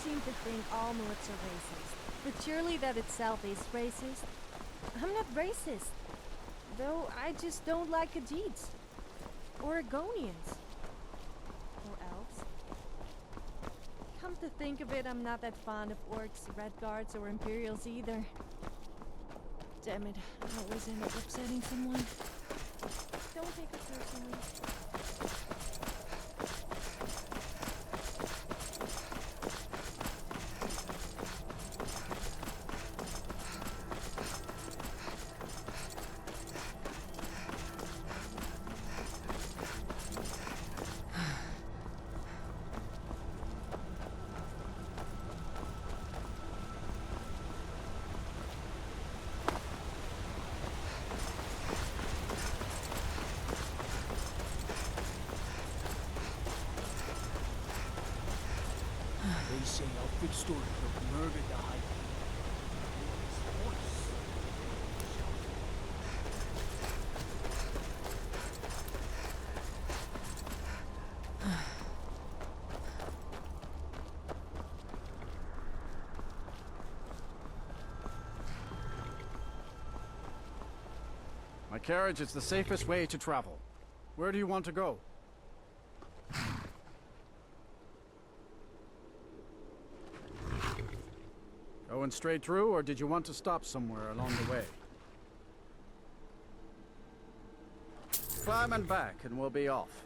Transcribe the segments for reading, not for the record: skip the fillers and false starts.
seem to think all Muets are racist, but surely that itself is racist. I'm not racist, though I just don't like Khajiits, Oregonians, or elves. Come to think of it, I'm not that fond of orcs, red guards, or imperials either. Damn it, I always end up upsetting someone. Don't take it personally. They say our big story of murder died. My carriage is the safest way to travel. Where do you want to go? Going straight through, or did you want to stop somewhere along the way? Climb and back, and we'll be off.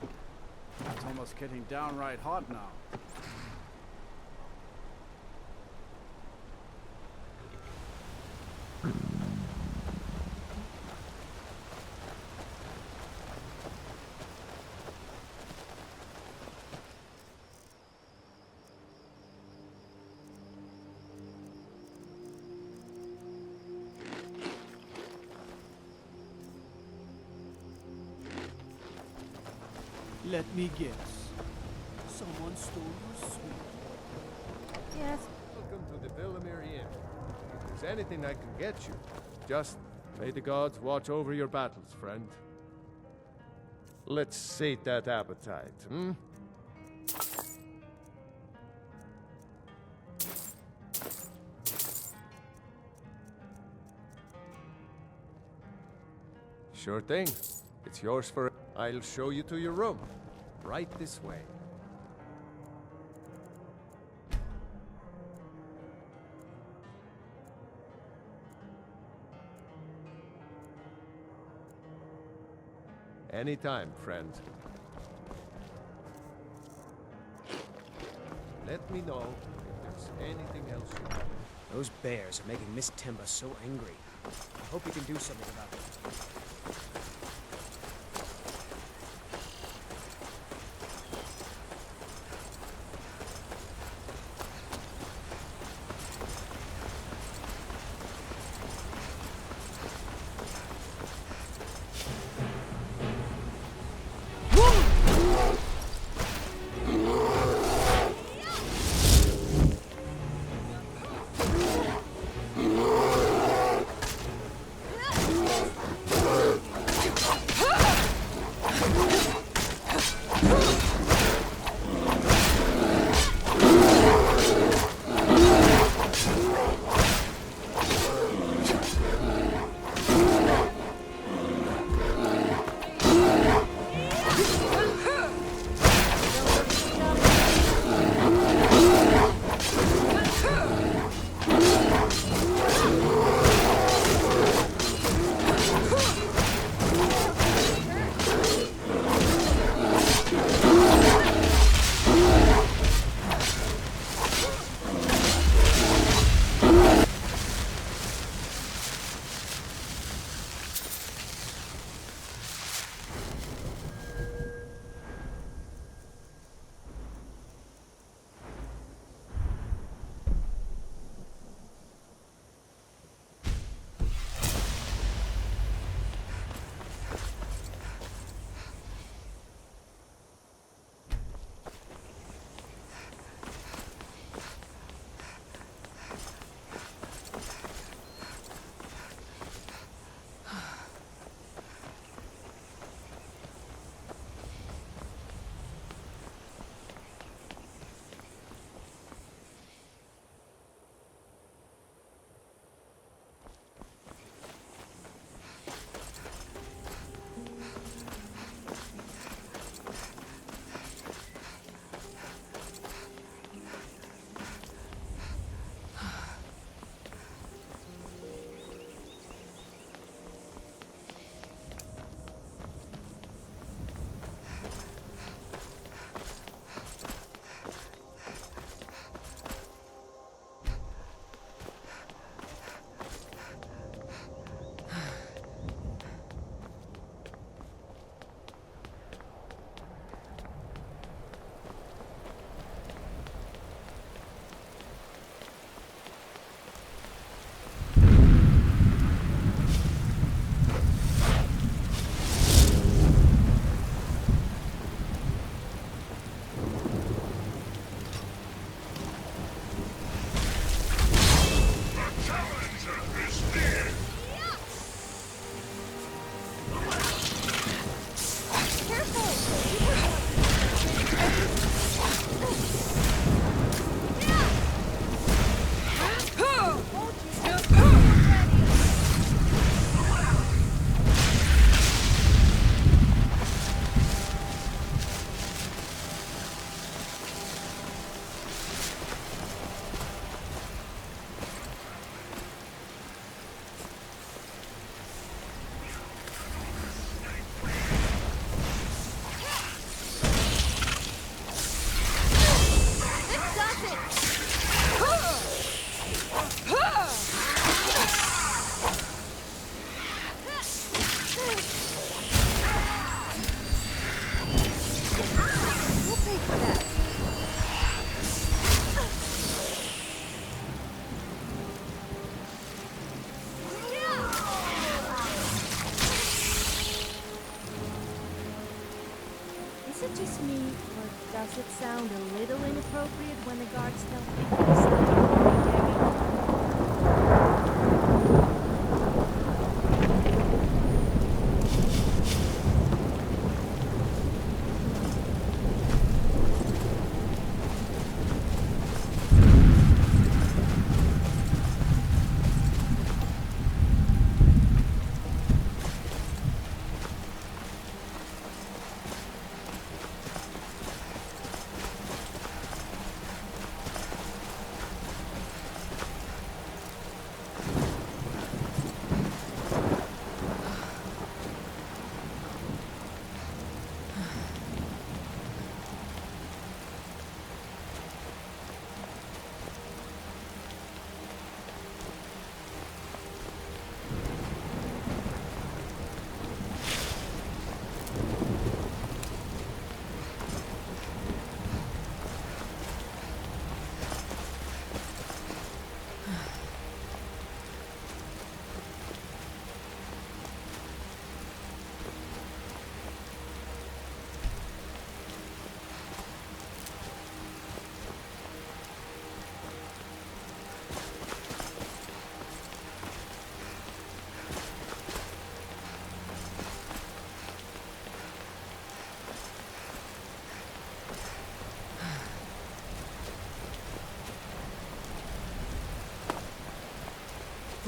It's almost getting downright hot now. Let me guess. Someone stole your sweet. Yes. Welcome to the Villamere Inn. If there's anything I can get you, just may the gods watch over your battles, friend. Let's sate that appetite, hmm? Sure thing. It's yours for... I'll show you to your room. Right this way. Anytime, friend. Let me know if there's anything else you want. Those bears are making Miss Timba so angry. I hope you can do something about it. it just me, or does it sound a little inappropriate when the guards tell people to stop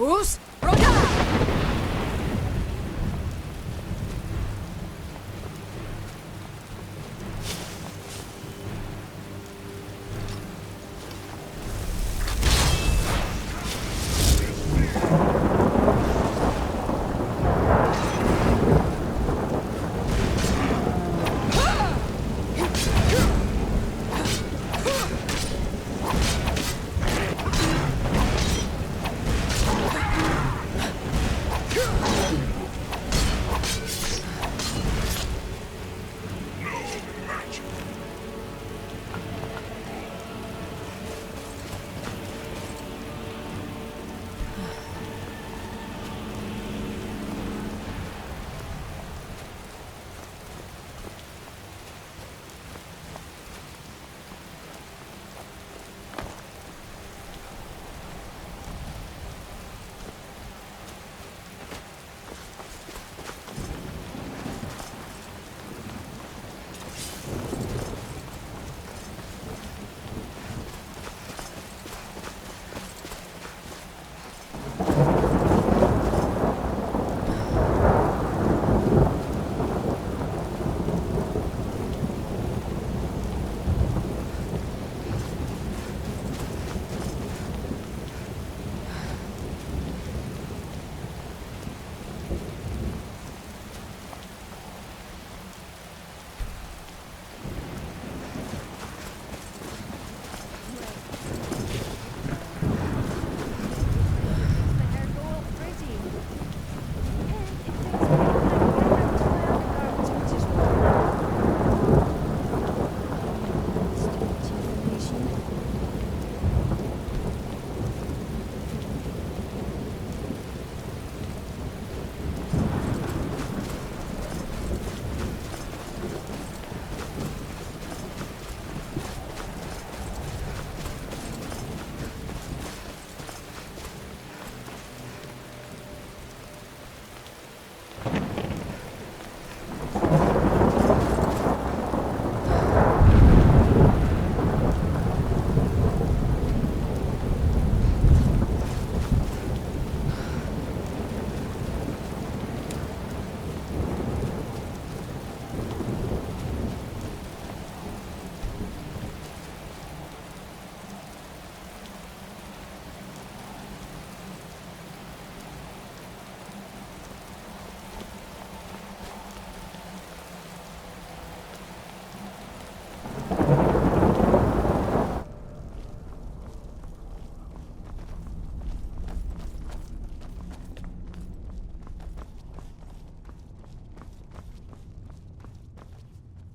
Bruce, Roda!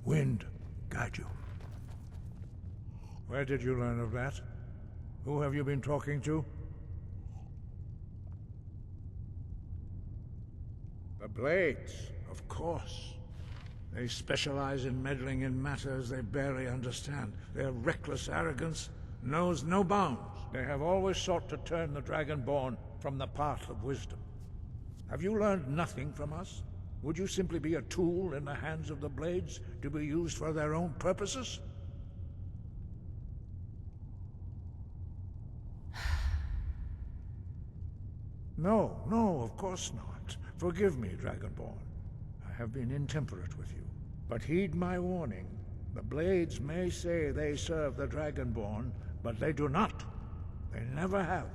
Wind guide you. Where did you learn of that? Who have you been talking to? The Blades, of course. They specialize in meddling in matters they barely understand. Their reckless arrogance knows no bounds. They have always sought to turn the Dragonborn from the path of wisdom. Have you learned nothing from us? Would you simply be a tool in the hands of the Blades to be used for their own purposes? No, no, of course not. Forgive me, Dragonborn. I have been intemperate with you. But heed my warning. The Blades may say they serve the Dragonborn, but they do not. They never have.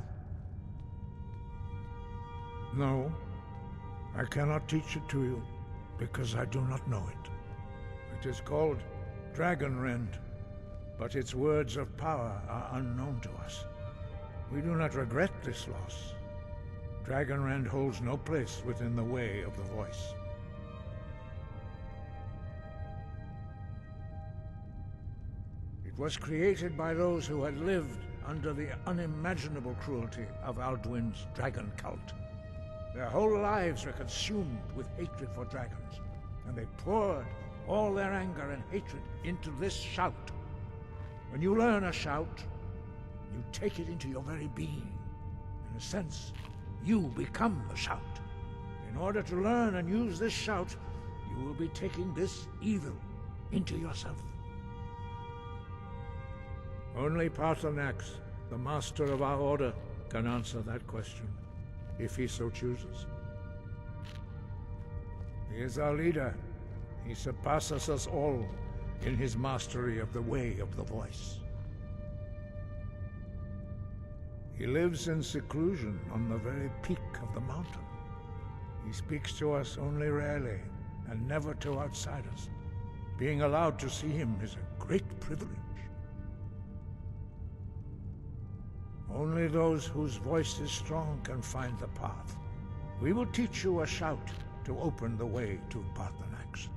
No, I cannot teach it to you, because I do not know it. It is called Dragonrend, but its words of power are unknown to us. We do not regret this loss. Dragonrend holds no place within the way of the voice. It was created by those who had lived under the unimaginable cruelty of Alduin's dragon cult. Their whole lives were consumed with hatred for dragons, and they poured all their anger and hatred into this shout. When you learn a shout, you take it into your very being. In a sense, you become the shout. In order to learn and use this shout, you will be taking this evil into yourself. Only Paarthurnax, the master of our order, can answer that question, if he so chooses. He is our leader. He surpasses us all in his mastery of the way of the voice. He lives in seclusion on the very peak of the mountain. He speaks to us only rarely, and never to outsiders. Being allowed to see him is a great privilege. Only those whose voice is strong can find the path. We will teach you a shout to open the way to Paarthurnax.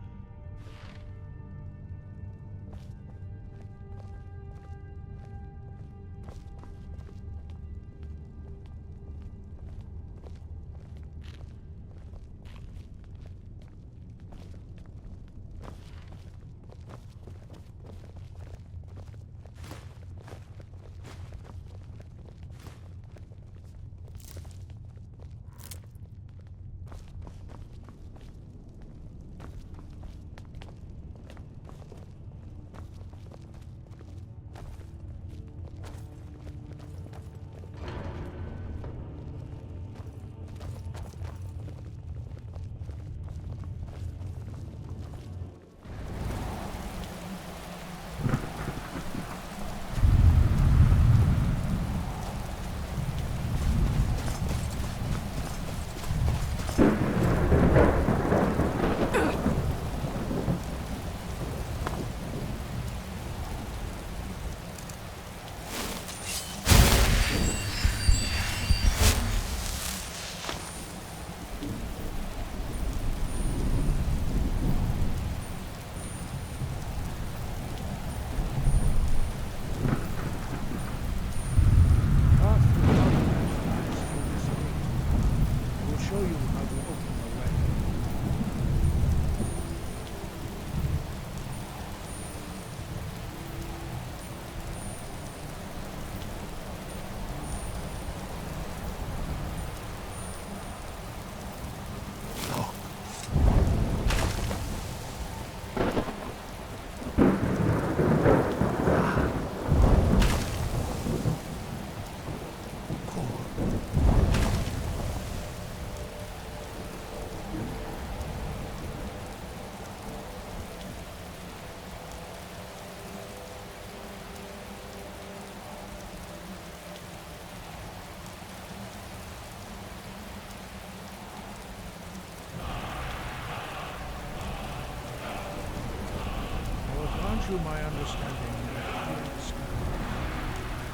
To my understanding,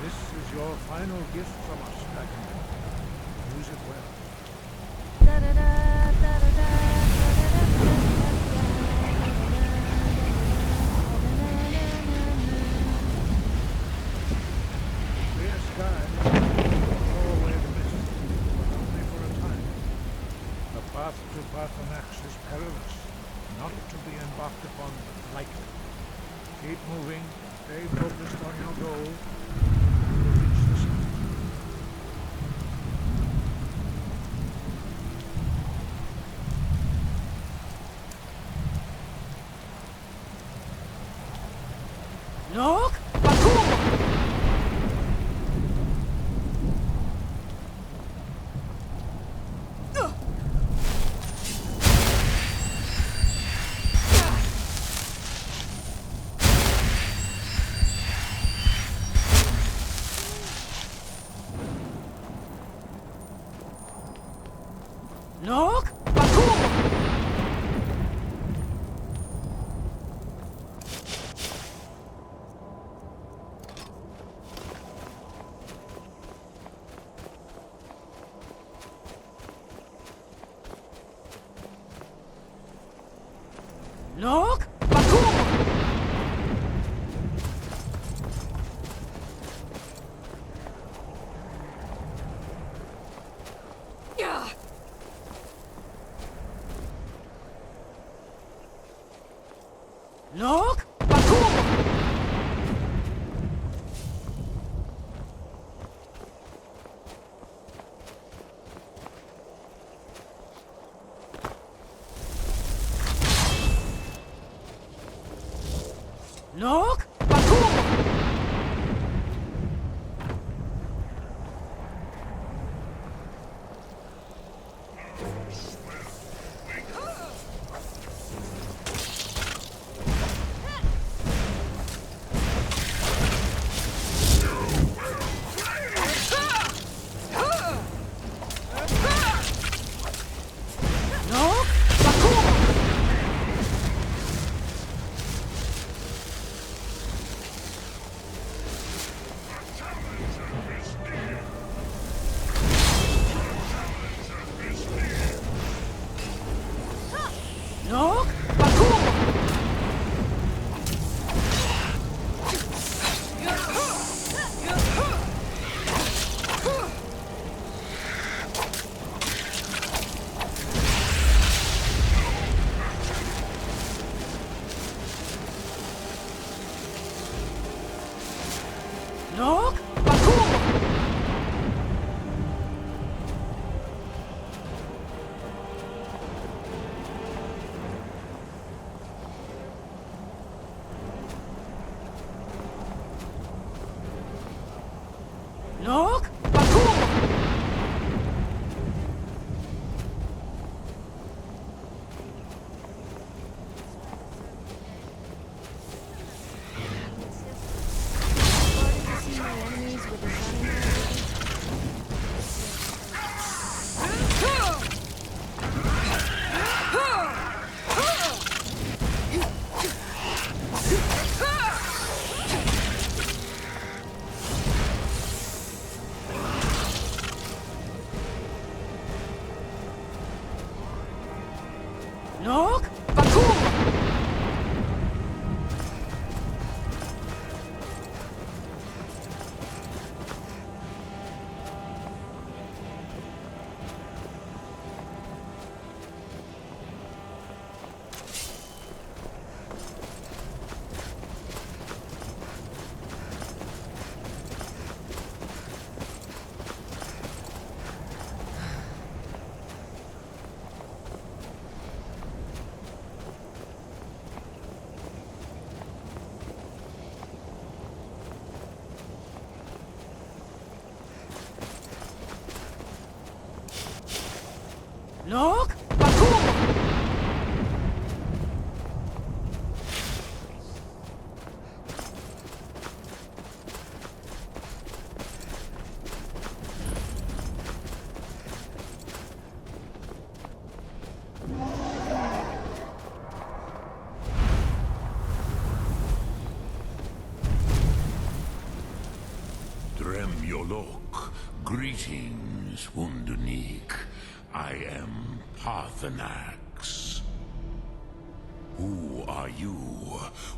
this is your final gift from us, Dragon. Use it well. Clear sky blow away the mist, but only for a time. The path to Paarthurnax is perilous, not to be embarked upon lightly. Keep moving, stay focused on your goal. You will reach the summit. Look! Baku! Look! Baku! Look! Baku! Yeah! Look! Baku! Look! Baku! Look! Baku! Look! Baku! Look! Baku! Look! Baku! Started to see my enemies with the sun. Look! Baku! Look! Baku! Dremyolok, greetings, Wundernik. I am Parthenax. Who are you?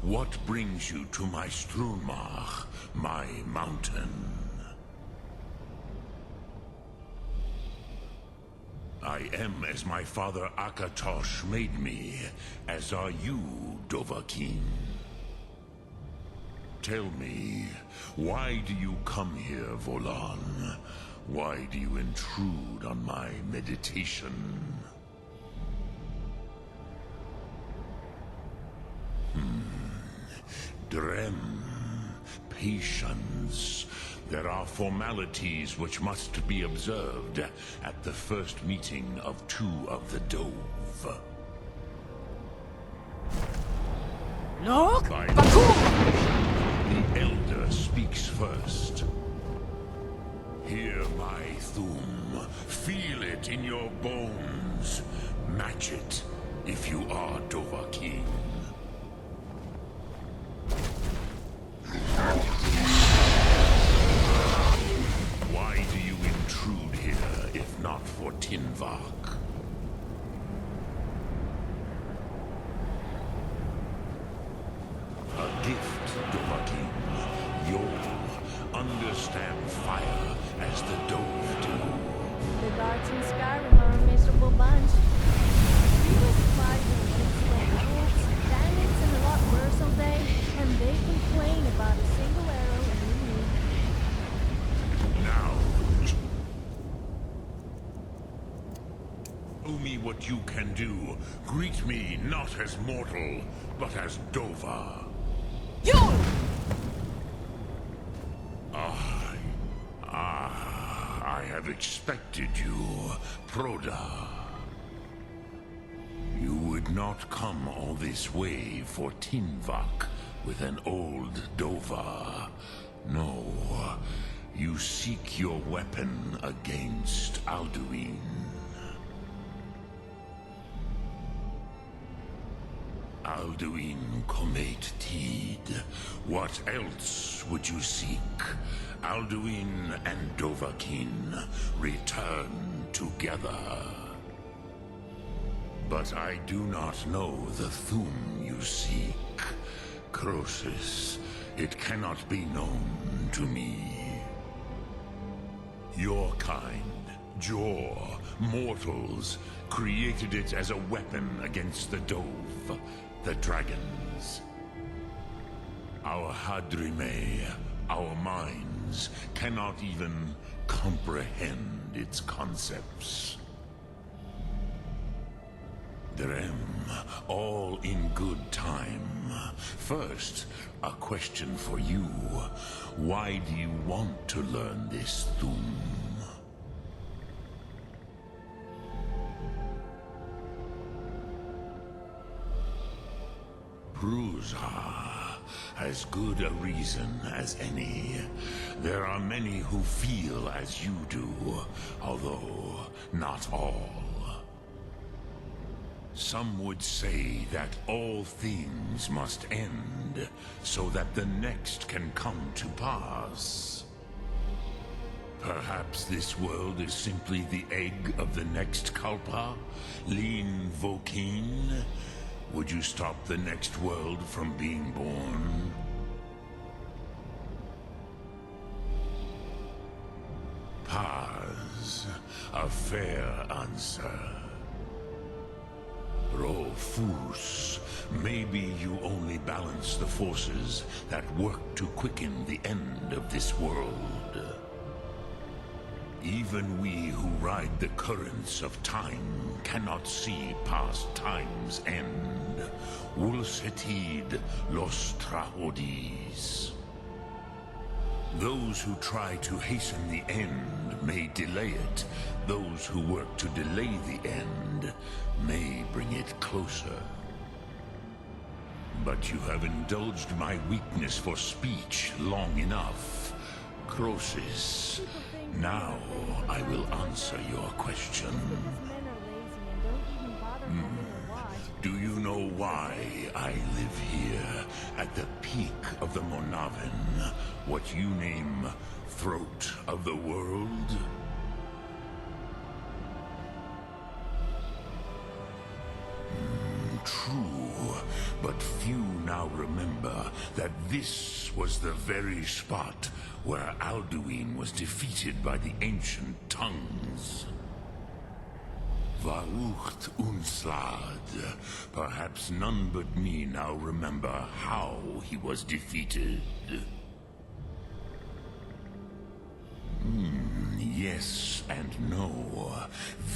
What brings you to my Strunmach, my mountain? I am as my father Akatosh made me, as are you, Dovahkiin. Tell me, why do you come here, Volan? Why do you intrude on my meditation? Drem, patience. There are formalities which must be observed at the first meeting of two of the Dove. Look! By Baku! the Elder speaks first. Hear my Thum. Feel it in your bones. Match it if you are Dovahkiin. Why do you intrude here, if not for Tinvak? A gift, Dovahkiin. You'll understand fire as the Dove do. The guards in Skyrim are a miserable bunch. We were fighting against wolves, bandits, and a lot worse all day, and they complain about a single arrow every week. Now, show me what you can do. Greet me not as mortal, but as Dova. You! I have expected you, Proda. You would not come all this way for Tinvak with an old Dova. No, you seek your weapon against Alduin. Alduin Comate Teed. What else would you seek? Alduin and Dovahkiin return together. But I do not know the Thum you seek. Croesus, it cannot be known to me. Your kind, Jor, mortals, created it as a weapon against the Dove, the dragons. Our Hadrimei, our minds, cannot even comprehend its concepts. Drem, all in good time. First, a question for you. Why do you want to learn this Thum? Prusa, as good a reason as any. There are many who feel as you do, although not all. Some would say that all things must end, so that the next can come to pass. Perhaps this world is simply the egg of the next Kalpa, Lin Vokin. Would you stop the next world from being born? Paz, a fair answer. Rofus, maybe you only balance the forces that work to quicken the end of this world. Even we who ride the currents of time cannot see past time's end. Wulsetid los trahodis. Those who try to hasten the end may delay it. Those who work to delay the end may bring it closer. But you have indulged my weakness for speech long enough. Croesus, now I will answer your question. Because men are lazy and don't even bother having a watch. Do you know why I live here, at the peak of the Monaven, what you name Throat of the World? True, but few now remember that this was the very spot where Alduin was defeated by the ancient tongues. Varucht Unslad. Perhaps none but me now remember how he was defeated. Yes and no.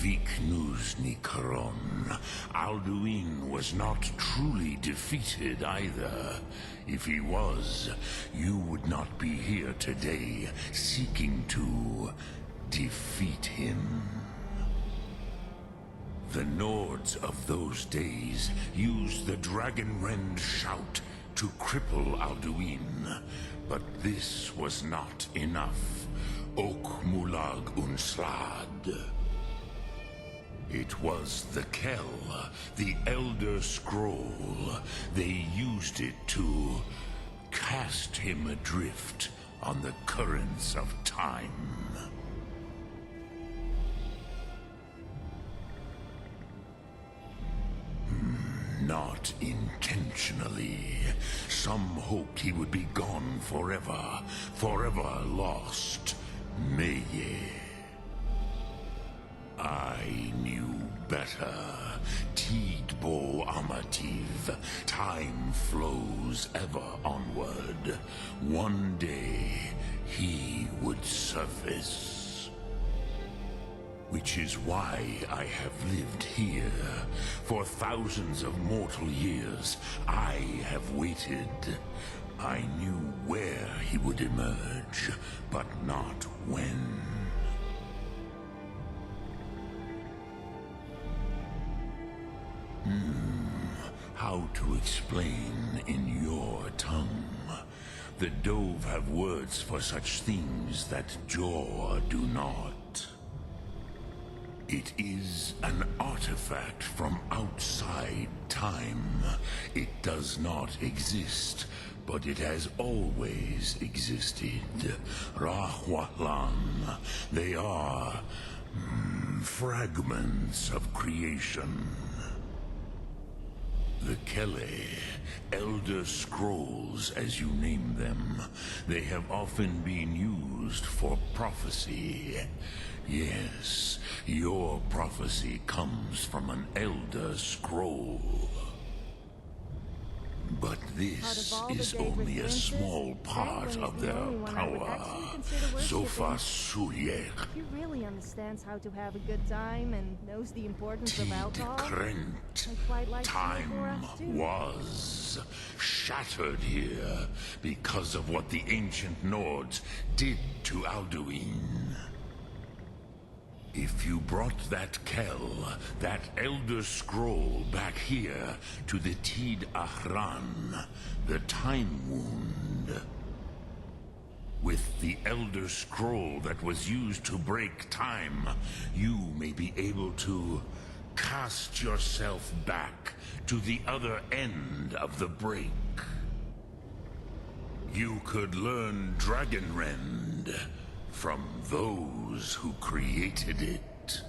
Viknuzny Karon. Alduin was not truly defeated either. If he was, you would not be here today seeking to defeat him. The Nords of those days used the Dragonrend shout to cripple Alduin, but this was not enough. Ok Mulag Unslad. It was the Kell, the Elder Scroll. They used it to cast him adrift on the currents of time. Not intentionally. Some hoped he would be gone forever, forever lost. Meye. I knew better. Tidbo Amativ. Time flows ever onward. One day, he would surface. Which is why I have lived here. For thousands of mortal years, I have waited. I knew where he would emerge, but not when. How to explain in your tongue? The Dove have words for such things that Jor do not. It is an artifact from outside time. It does not exist, but it has always existed. Rahwahlan. They are fragments of creation. The Kele, Elder Scrolls as you name them, they have often been used for prophecy. Yes, your prophecy comes from an Elder Scroll. But this is only a small part of their power. Sofa Suyek. He really understands how to have a good time and knows the importance of alcohol. Krent. I'd quite like to know Time for us, too. was shattered here because of what the ancient Nords did to Alduin. If you brought that Kell, that Elder Scroll back here to the Tid Ahran, the Time Wound, with the Elder Scroll that was used to break time, you may be able to cast yourself back to the other end of the break. You could learn Dragonrend from those who created it.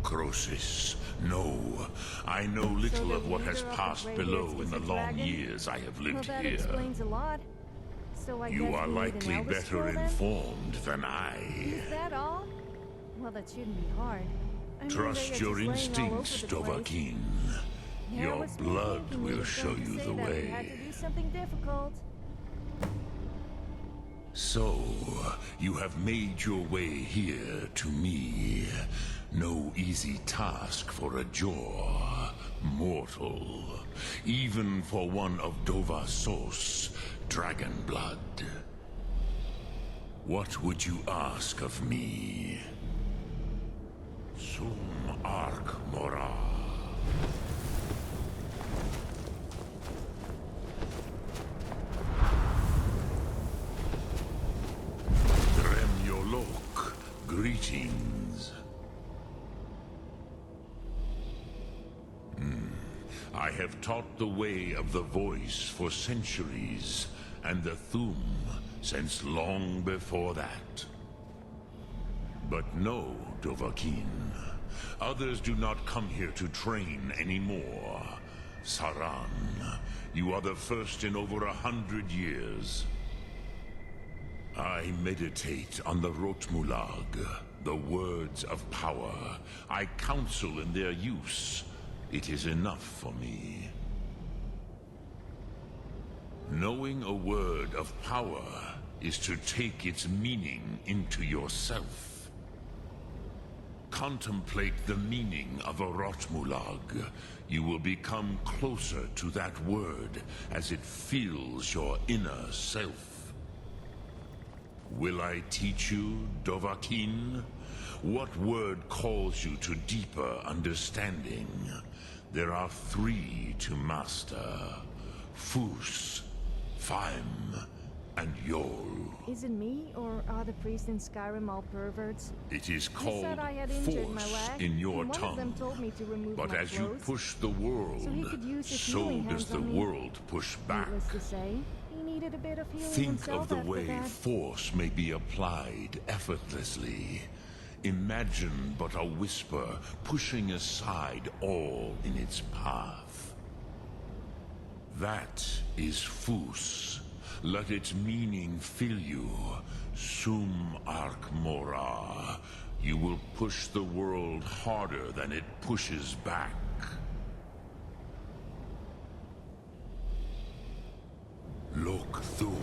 Crosis, no. I know little of what has passed below in the long years I have lived Well, that here. explains a lot. So I You guess are we need an likely Elder better Scroll, then? informed than I. Is that all? Well, that shouldn't be hard. I mean, they Trust are your just laying all instincts, over the place. Dovahkiin. Yeah, Your what's me blood thinking will was show going to you say the that we had way. to do something difficult. So, you have made your way here to me. No easy task for a Jor, mortal. Even for one of Dovasos, dragon blood. What would you ask of me? Sum Ark Mora. Dremyolok, greetings. I have taught the way of the voice for centuries, and the Thum since long before that. But no, Dovahkiin. Others do not come here to train anymore. Saran, you are the first in over 100 years. I meditate on the Rotmulag, the words of power. I counsel in their use. It is enough for me. Knowing a word of power is to take its meaning into yourself. Contemplate the meaning of a Rotmulag. You will become closer to that word as it fills your inner self. Will I teach you, Dovahkiin? What word calls you to deeper understanding? There are 3 to master. Fus, Faim, and Yol. Is it me, or are the priests in Skyrim all perverts? It is You called said I had injured my force leg, in your and one of them tongue. told me to remove But my as you clothes. push the world, So he could use his so healing does hands the on me. world push back. Needless to say, he needed a bit of healing Think himself of the after way that. force may be applied effortlessly. Imagine but a whisper pushing aside all in its path. That is Fus. Let its meaning fill you. Sum Ark Mora. You will push the world harder than it pushes back. Lok Thum.